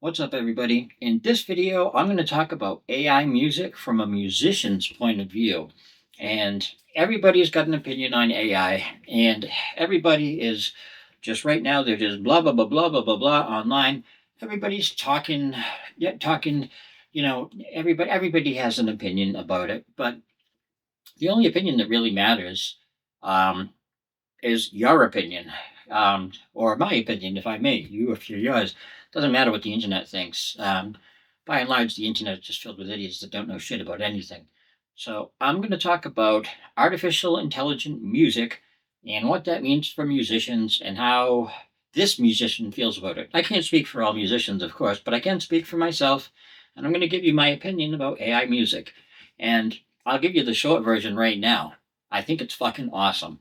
What's up, everybody? In this video, I'm going to talk about AI music from a musician's point of view. And everybody's got an opinion on AI, and everybody is just right now, they're just blah, blah, blah, blah, blah, blah, blah online. Everybody's talking, yet talking, everybody has an opinion about it. But the only opinion that really matters um, is your opinion, or my opinion, if I may. You, if you're yours, doesn't matter what the internet thinks. By and large, the internet is just filled with idiots that don't know shit about anything. So I'm going to talk about artificial intelligent music and what that means for musicians and how this musician feels about it. I can't speak for all musicians, of course, but I can speak for myself, and I'm going to give you my opinion about AI music. And I'll give you the short version right now. I think it's fucking awesome.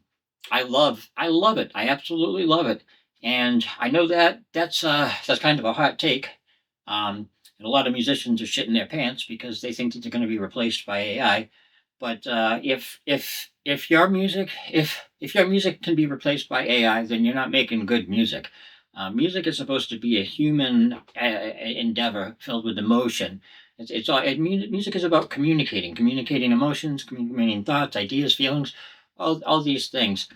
I love it. I absolutely love it. And I know that that's kind of a hot take. And a lot of musicians are shitting their pants because they think that they're going to be replaced by AI. But if your music if your music can be replaced by AI, then you're not making good music. Music is supposed to be a human endeavor filled with emotion. It's all music is about communicating emotions, communicating thoughts, ideas, feelings, all these things,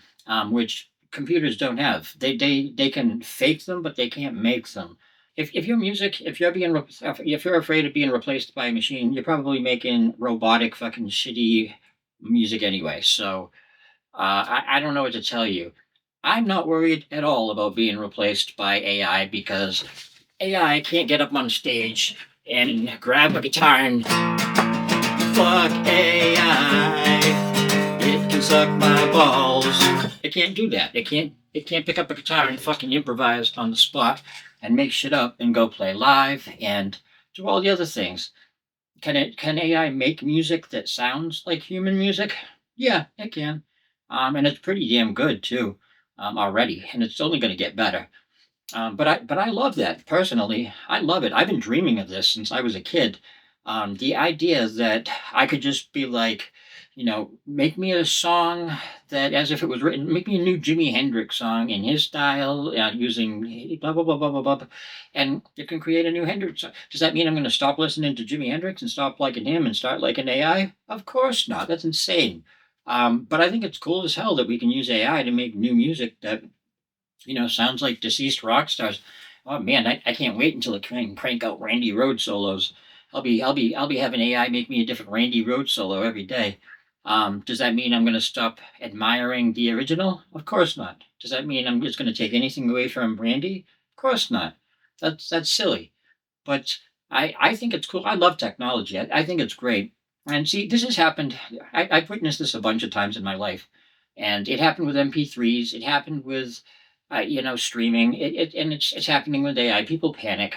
which computers don't have. They can fake them, but they can't make them. If your music, if you're afraid of being replaced by a machine, you're probably making robotic fucking shitty music anyway. So I don't know what to tell you. I'm not worried at all about being replaced by AI because AI can't get up on stage and grab a guitar and fuck AI. It can suck my balls. It can't do that. It can't pick up a guitar and fucking improvise on the spot and make shit up and go play live and do all the other things. Can AI make music that sounds like human music? Yeah, it can. And it's pretty damn good too, already, and it's only going to get better. But I love that personally. I love it. I've been dreaming of this since I was a kid. The idea that I could just be like, make me a song that, as if it was written, make me a new Jimi Hendrix song in his style, using blah blah blah blah blah blah, and it can create a new Hendrix song. Does that mean I'm going to stop listening to Jimi Hendrix and stop liking him and start liking AI? Of course not. That's insane. But I think it's cool as hell that we can use AI to make new music that sounds like deceased rock stars. Oh man, I can't wait until it can crank out Randy Rhoads solos. I'll be having AI make me a different Randy Rhoads solo every day. Does that mean I'm going to stop admiring the original? Of course not. Does that mean I'm just going to take anything away from Randy? Of course not. That's silly. But I think it's cool. I love technology. I think it's great. And see, this has happened. I've witnessed this a bunch of times in my life, and it happened with MP3s. It happened with streaming. And it's happening with AI. People panic.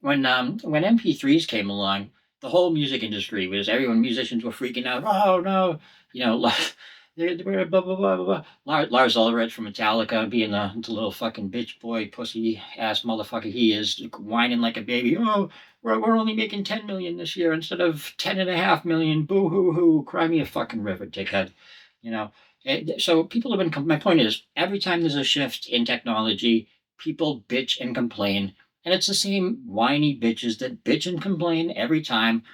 When MP3s came along, the whole music industry was everyone musicians were freaking out. Oh no, they were blah blah blah blah blah. Lars Ulrich from Metallica, being the little fucking bitch boy pussy ass motherfucker he is, whining like a baby. Oh, we're only making 10 million this year instead of 10.5 million. Boo hoo hoo! Cry me a fucking river, dickhead. You know, so people have been. My point is, every time there's a shift in technology, people bitch and complain, and it's the same whiny bitches that bitch and complain every time,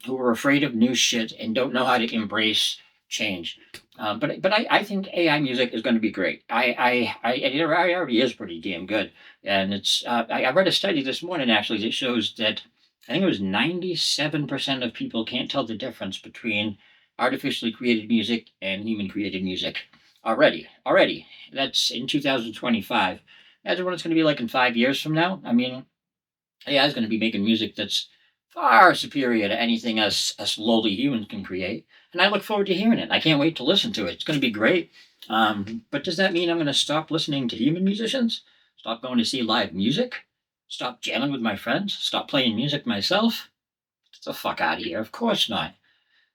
who are afraid of new shit and don't know how to embrace change. But I think AI music is going to be great. It already is pretty damn good, and I read a study this morning actually that shows that I think it was 97% of people can't tell the difference between artificially created music and human created music already. That's in 2025. Imagine what it's going to be like in 5 years from now. I mean, AI is going to be making music that's far superior to anything us lowly humans can create. And I look forward to hearing it. I can't wait to listen to it. It's going to be great. But does that mean I'm going to stop listening to human musicians? Stop going to see live music? Stop jamming with my friends? Stop playing music myself? Get the fuck out of here. Of course not.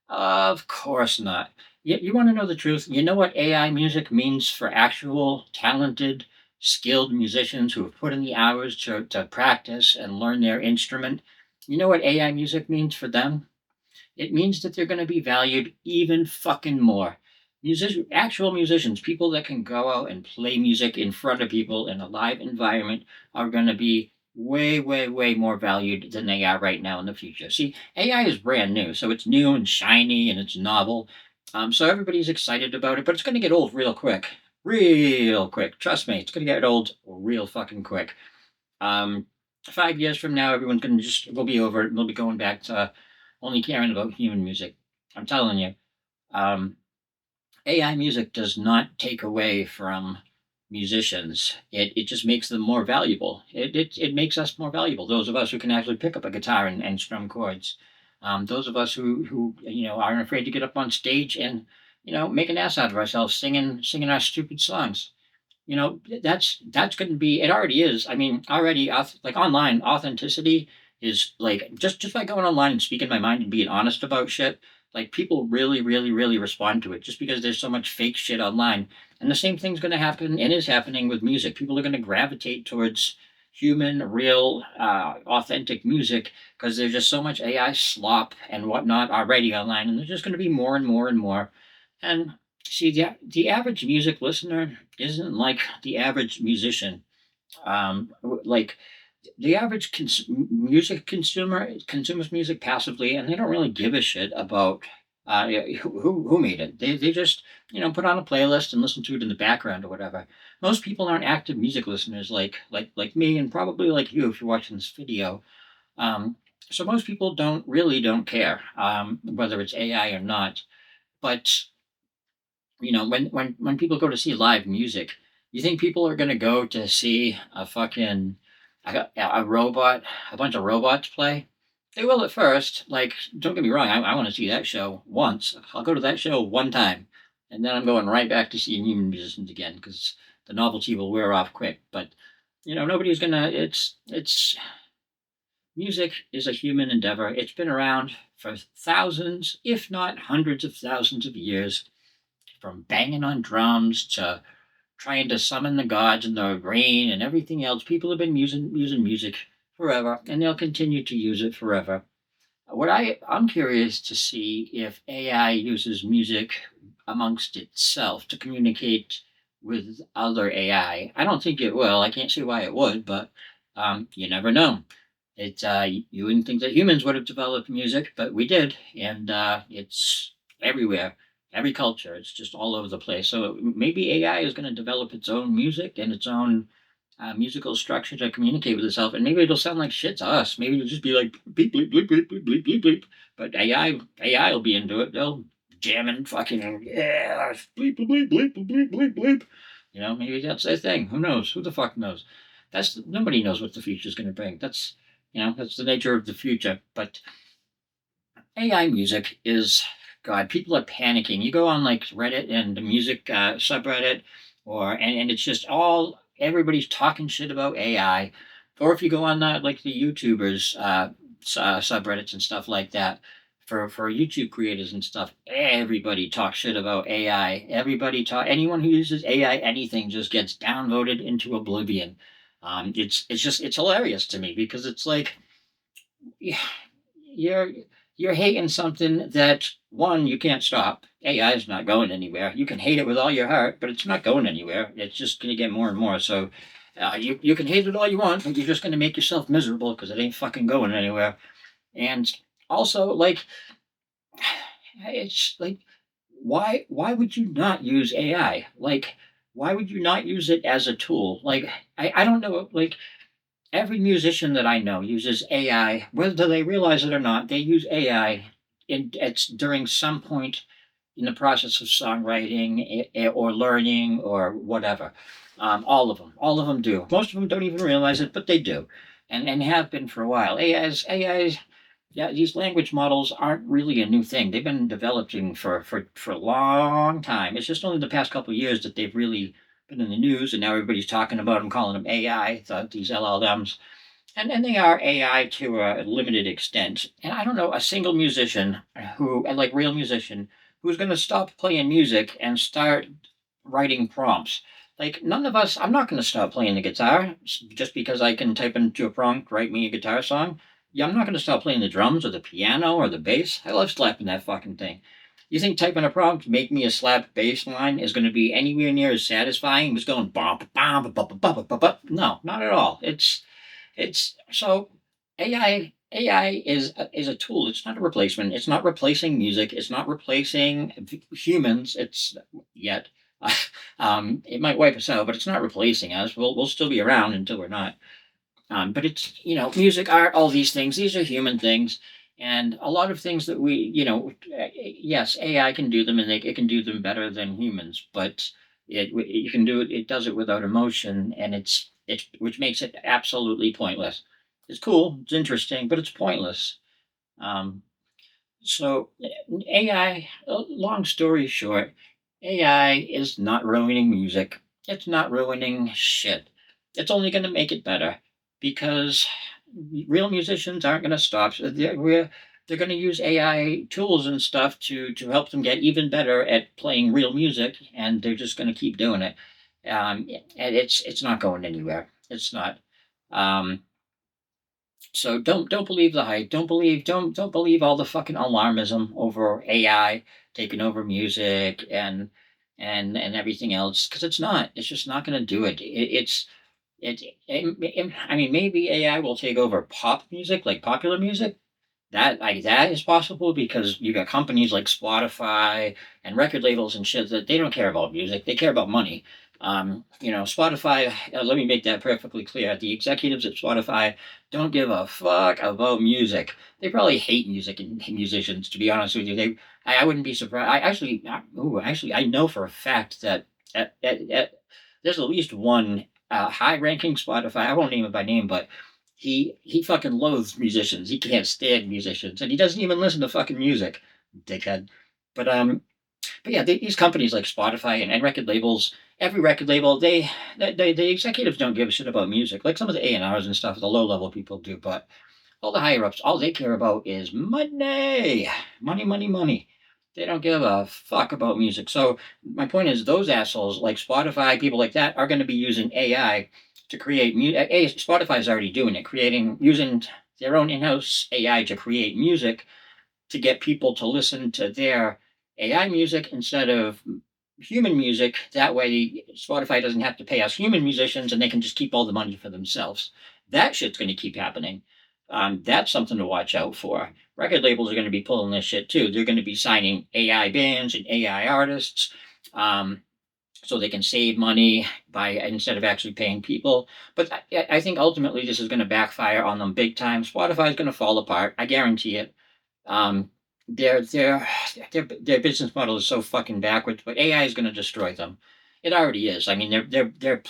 Of course not. You want to know the truth? You know what AI music means for actual talented, skilled musicians who have put in the hours to practice and learn their instrument? You know what AI music means for them? It means that they're going to be valued even fucking more. Actual musicians, people that can go out and play music in front of people in a live environment, are going to be way, way, way more valued than they are right now in the future. See, AI is brand new, so it's new and shiny and it's novel. So everybody's excited about it, but it's going to get old real quick. Real quick. Trust me, it's going to get old real fucking quick. Um, 5 years from now, everyone's going to just, we'll be over it and they'll be going back to only caring about human music. I'm telling you. Um, AI music does not take away from musicians. It just makes them more valuable. It makes us more valuable. Those of us who can actually pick up a guitar and strum chords. Those of us who aren't afraid to get up on stage and make an ass out of ourselves singing our stupid songs. That's going to be, it already is. I mean, already like online authenticity is like just by going online and speaking my mind and being honest about shit. Like people really, really, really respond to it just because there's so much fake shit online. And the same thing's going to happen and is happening with music. People are going to gravitate towards human, real, authentic music because there's just so much AI slop and whatnot already online, and there's just going to be more and more and more. And see, the average music listener isn't like the average musician. Like the average music consumer consumes music passively, and they don't really give a shit about who made it. They just put on a playlist and listen to it in the background or whatever. Most people aren't active music listeners like me, and probably like you if you're watching this video. Um, so most people don't care whether it's AI or not. But when people go to see live music, you think people are gonna go to see a fucking a robot, a bunch of robots play? They will at first. Like, don't get me wrong, I want to see that show once. I'll go to that show one time, and then I'm going right back to seeing human musicians again because the novelty will wear off quick. But nobody's gonna. It's music is a human endeavor. It's been around for thousands, if not hundreds of thousands of years, from banging on drums to trying to summon the gods and the rain and everything else. People have been using music forever, and they'll continue to use it forever. I'm curious to see if AI uses music amongst itself to communicate with other AI. I don't think it will. I can't see why it would, but you never know. You wouldn't think that humans would have developed music, but we did, and it's everywhere, every culture. It's just all over the place. So maybe AI is going to develop its own music and its own musical structure to communicate with itself, and maybe it'll sound like shit to us. Maybe it'll just be like bleep bleep bleep bleep bleep bleep bleep bleep. But AI will be into it. They'll jam and fucking yeah bleep bleep bleep bleep bleep bleep bleep. Maybe that's their thing. Who knows? Who the fuck knows? That's nobody knows what the future is going to bring. That's the nature of the future. But AI music is, God, people are panicking. You go on like Reddit and the music subreddit, and it's just all everybody's talking shit about AI. Or if you go on like the YouTubers subreddits and stuff like that, for YouTube creators and stuff, everybody talks shit about AI. Anyone who uses AI anything just gets downvoted into oblivion. It's hilarious to me because it's like yeah, you're you're hating something that one you can't stop. AI is not going anywhere. You can hate it with all your heart, but it's not going anywhere. It's just going to get more and more. So you can hate it all you want, but you're just going to make yourself miserable because it ain't fucking going anywhere. And also, like, it's like, why would you not use AI? Like, why would you not use it as a tool? Like, I don't know. Like, every musician that I know uses AI, whether they realize it or not. They use AI it's during some point in the process of songwriting or learning or whatever. All of them do. Most of them don't even realize it, but they do, and have been for a while. AI's, yeah, these language models aren't really a new thing. They've been developing for a long time. It's just only the past couple of years that they've really been in the news, and now everybody's talking about them, calling them AI, these LLMs. And they are AI to a limited extent. And I don't know a single musician like real musician, who's going to stop playing music and start writing prompts. Like, none of us, I'm not going to stop playing the guitar just because I can type into a prompt, write me a guitar song. Yeah, I'm not going to stop playing the drums or the piano or the bass. I love slapping that fucking thing. You think typing a prompt, make me a slap bass line, is going to be anywhere near as satisfying as going bop, bop, bop, bop, bop, bop, bop? No, not at all. It's so AI is a tool. It's not a replacement. It's not replacing music. It's not replacing humans. It's yet. It might wipe us out, but it's not replacing us. We'll still be around until we're not. But it's, music, art, all these things. These are human things, and a lot of things that yes, AI can do them, and it can do them better than humans. But you can do it. It does it without emotion, and it's which makes it absolutely pointless. It's cool, it's interesting, but it's pointless. Um, so AI. Long story short, AI is not ruining music. It's not ruining shit. It's only going to make it better because real musicians aren't going to stop. So they're going to use AI tools and stuff to help them get even better at playing real music, and they're just going to keep doing it. And it's not going anywhere. It's not. Um, so don't believe the hype. Don't believe all the fucking alarmism over AI taking over music and everything else, because it's not. It's just not going to do it. I mean, maybe AI will take over pop music, like popular music, that is possible because you got companies like Spotify and record labels and shit that they don't care about music. They care about money. Spotify, let me make that perfectly clear. The executives at Spotify don't give a fuck about music. They probably hate music and musicians, to be honest with you. I wouldn't be surprised. Actually, I know for a fact that there's at least one high-ranking Spotify. I won't name it by name, but he fucking loathes musicians. He can't stand musicians, and he doesn't even listen to fucking music, dickhead. But but yeah, these companies like Spotify and record labels, every record label, the executives don't give a shit about music. Like some of the A&Rs and stuff, the low level people do, but all the higher ups, all they care about is money, money, money, money. They don't give a fuck about music. So my point is, those assholes like Spotify, people like that, are going to be using AI to create music. Spotify is already doing it, using their own in-house AI to create music to get people to listen to their AI music instead of human music. That way, Spotify doesn't have to pay us human musicians, and they can just keep all the money for themselves. That shit's going to keep happening. That's something to watch out for. Record labels are going to be pulling this shit too. They're going to be signing AI bands and AI artists, so they can save money by instead of actually paying people. But I think ultimately this is going to backfire on them big time. Spotify is going to fall apart. I guarantee it. Um, their their their business model is so fucking backwards, but AI is going to destroy them. It already is. I mean, they're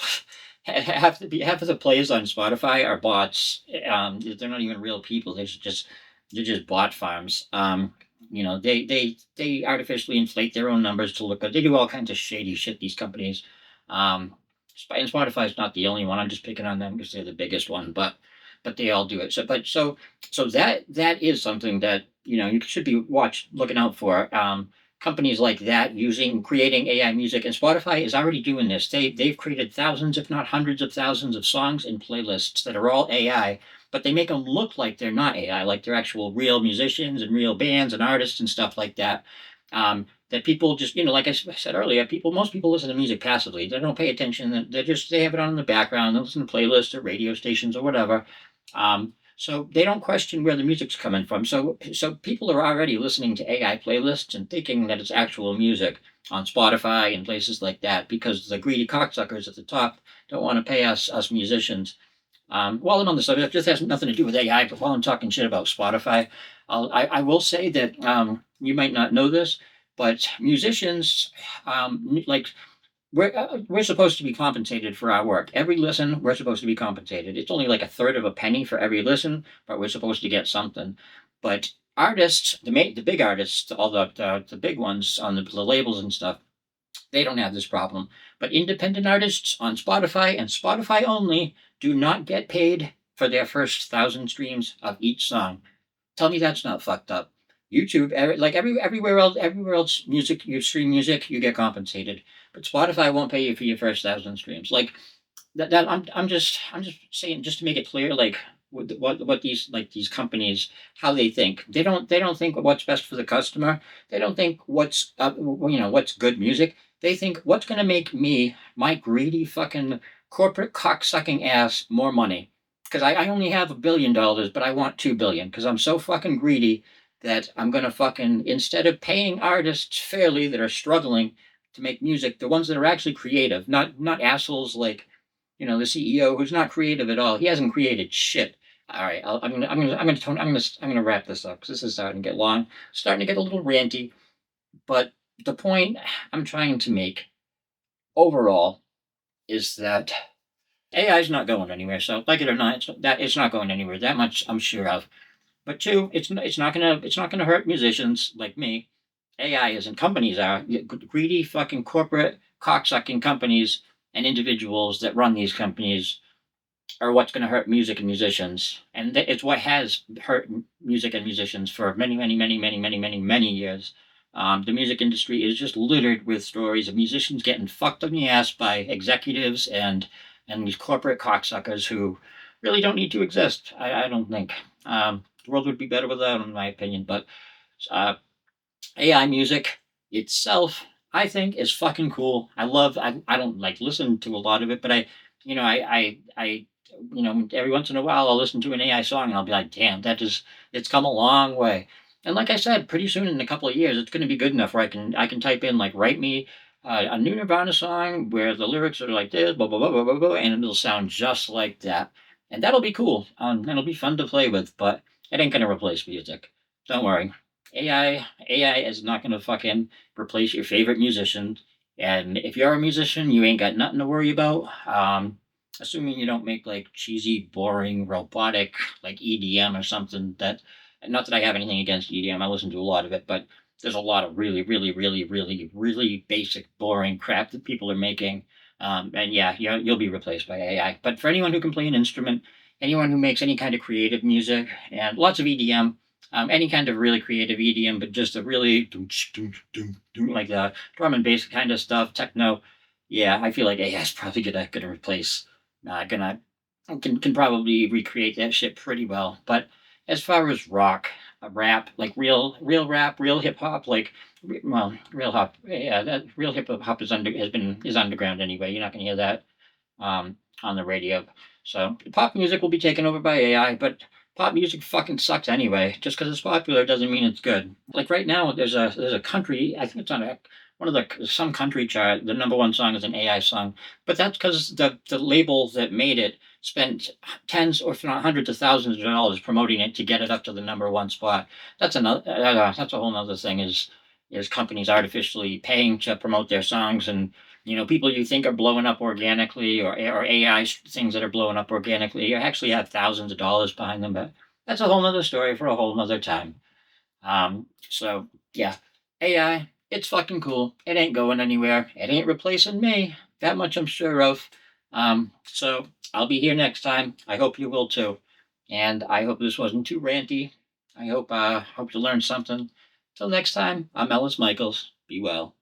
half of the plays on Spotify are bots. They're not even real people. They're just bot farms. They artificially inflate their own numbers to look good. They do all kinds of shady shit. These companies. Um, and Spotify is not the only one. I'm just picking on them because they're the biggest one, but they all do it. So that is something that you should be looking out for. Companies like that creating AI music, and Spotify is already doing this. They've created thousands, if not hundreds of thousands of songs and playlists that are all AI, but they make them look like they're not AI, like they're actual real musicians and real bands and artists and stuff like that. That people just, like I said earlier, most people listen to music passively. They don't pay attention. They have it on in the background. They listen to playlists or radio stations or whatever. So they don't question where the music's coming from. So people are already listening to AI playlists and thinking that it's actual music on Spotify and places like that because the greedy cocksuckers at the top don't want to pay us musicians. While I'm on the subject, this has nothing to do with AI, but while I'm talking shit about Spotify, I will say that you might not know this, but musicians, like we're supposed to be compensated for our work. Every listen, we're supposed to be compensated. It's only like a third of a penny for every listen, but we're supposed to get something. But artists, the big artists, all the big ones on the labels and stuff, they don't have this problem. But independent artists on Spotify and Spotify only do not get paid for their first 1,000 streams of each song. Tell me that's not fucked up. YouTube, everywhere else, music you stream music, you get compensated, but Spotify won't pay you for your first 1,000 streams. Like that I'm just saying, just to make it clear, like what these companies, how they think. They don't think what's best for the customer. They don't think what's good music. They think what's gonna make me, my greedy fucking corporate cocksucking ass, more money. because I only have $1 billion, but I want 2 billion because I'm so fucking greedy that I'm gonna fucking, instead of paying artists fairly that are struggling to make music, the ones that are actually creative, not assholes like, the CEO who's not creative at all. He hasn't created shit. All right, I'm gonna wrap this up because this is starting to get long, starting to get a little ranty. But the point I'm trying to make overall is that AI is not going anywhere. So, like it or not, it's not going anywhere. That much I'm sure of. But two, it's not gonna hurt musicians like me. AI isn't. Companies are greedy fucking corporate cocksucking companies and individuals that run these companies are what's going to hurt music and musicians, and it's what has hurt music and musicians for many, many, many, many, many, many, many years. The music industry is just littered with stories of musicians getting fucked in the ass by executives and these corporate cocksuckers who really don't need to exist. I don't think the world would be better without them, in my opinion. But uh, AI music itself, I think, is fucking cool. I don't like listen to a lot of it, but every once in a while I'll listen to an AI song and I'll be like, damn, it's come a long way. And like I said, pretty soon in a couple of years, it's going to be good enough where I can type in like, write me a new Nirvana song where the lyrics are like this, blah blah blah blah blah blah, and it'll sound just like that. And that'll be cool. It'll be fun to play with, but it ain't going to replace music. Don't worry. AI is not gonna fucking replace your favorite musician. And if you're a musician, you ain't got nothing to worry about. Assuming you don't make like cheesy, boring, robotic like EDM or something. That, not that I have anything against EDM. I listen to a lot of it, but there's a lot of really, really, really, really, really basic, boring crap that people are making. And yeah, you'll be replaced by AI. But for anyone who can play an instrument, anyone who makes any kind of creative music, and lots of EDM, any kind of really creative EDM, but just a really like the drum and bass kind of stuff, techno. Yeah, I feel like AI is probably gonna replace, gonna can probably recreate that shit pretty well. But as far as rock, rap, like real rap, real hip hop, like well, real hop, yeah, that real hip hop is underground anyway. You're not gonna hear that on the radio. So pop music will be taken over by AI, but pop music fucking sucks anyway. Just because it's popular doesn't mean it's good. Like right now, there's a country. I think it's on one of some country chart. The number one song is an AI song, but that's because the label that made it spent tens or if not hundreds of thousands of dollars promoting it to get it up to the number one spot. That's a whole nother thing. Is companies artificially paying to promote their songs, and people you think are blowing up organically, or AI things that are blowing up organically, you actually have thousands of dollars behind them. But that's a whole nother story for a whole nother time. So yeah, AI, it's fucking cool. It ain't going anywhere. It ain't replacing me. That much I'm sure of. So I'll be here next time. I hope you will too. And I hope this wasn't too ranty. I hope you learned something. Till next time, I'm Ellis Michaels. Be well.